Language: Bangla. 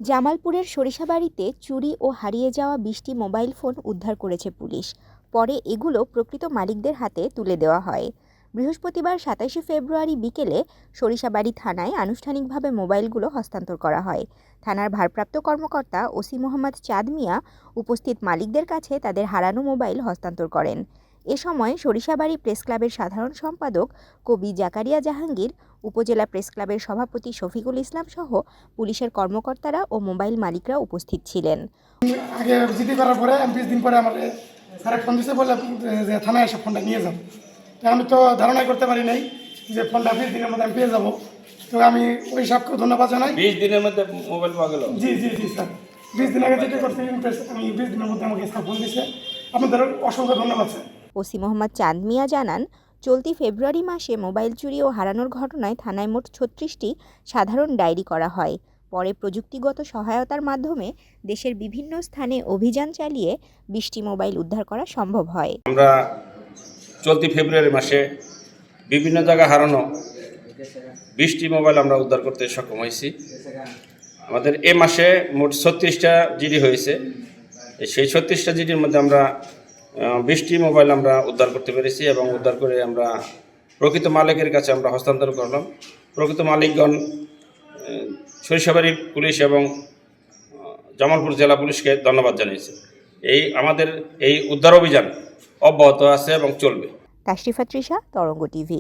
জামালপুরের সরিষাবাড়িতে চুরি ও হারিয়ে যাওয়া ২০টি মোবাইল ফোন উদ্ধার করেছে পুলিশ। পরে এগুলো প্রকৃত মালিকদের হাতে তুলে দেওয়া হয়। বৃহস্পতিবার ২৭শে ফেব্রুয়ারি বিকেলে সরিষাবাড়ি থানায় আনুষ্ঠানিকভাবে মোবাইলগুলো হস্তান্তর করা হয়। থানার ভারপ্রাপ্ত কর্মকর্তা ওসি মোহাম্মদ চাঁদ মিয়া উপস্থিত মালিকদের কাছে তাদের হারানো মোবাইল হস্তান্তর করেন। এ সময় সরিষাবাড়ি প্রেসক্লাবের সাধারণ সম্পাদক কবি জাকারিয়া জাহাঙ্গীর, উপজেলা প্রেসক্লাবের সভাপতি শফিকুল ইসলাম সহ পুলিশের কর্মকর্তারা ও মোবাইল মালিকরা উপস্থিত ছিলেন। আগে জিডি করার পরে ২০ দিন পরে আমার স্যারে ফোন দিয়েছে বলে যে থানায় এসে ফোনটা নিয়ে যাব। তো আমি তো ধারণাই করতে পারি নাই যে ফোনটা ২০ দিনের মধ্যে আমি পেয়ে যাবো। তো আমি ওই সাহেবকে ধন্যবাদ জানাই। ২০ দিনের মধ্যে মোবাইল পাওয়া গেল? জি জি জি স্যার, ২০ দিন আগে জিডি করতে আমি ২০ দিনের মধ্যে আমাকে স্যার ফোন দিয়েছে। আপনাদের অসংখ্য ধন্যবাদ স্যার। ওসি মোহাম্মদ চাঁদ মিয়া জানান, চলতি ফেব্রুয়ারি মাসে মোবাইল চুরি ও হারানোর ঘটনায় থানায় মোট ৩৬টি সাধারণ ডায়েরি করা হয়। পরে প্রযুক্তিগত সহায়তার মাধ্যমে দেশের বিভিন্ন স্থানে অভিযান চালিয়ে ২০টি মোবাইল উদ্ধার করা সম্ভব হয়। আমরা চলতি ফেব্রুয়ারি মাসে বিভিন্ন জায়গায় হারানো ২০টি মোবাইল আমরা উদ্ধার করতে সক্ষম হয়েছি। আমাদের এ মাসে মোট ৩৬টা জিডি হয়েছে। সেই ৩৬টা জিডির মধ্যে আমরা ২০টি মোবাইল আমরা উদ্ধার করতে পেরেছি এবং উদ্ধার করে আমরা প্রকৃত মালিকের কাছে আমরা হস্তান্তর করলাম। প্রকৃত মালিকগণ সরিষাবাড়ি পুলিশ এবং জামালপুর জেলা পুলিশকে ধন্যবাদ জানিয়েছে। আমাদের এই উদ্ধার অভিযান অব্যাহত আছে এবং চলবে। তাশরিফা তৃষা, তরঙ্গ টিভি।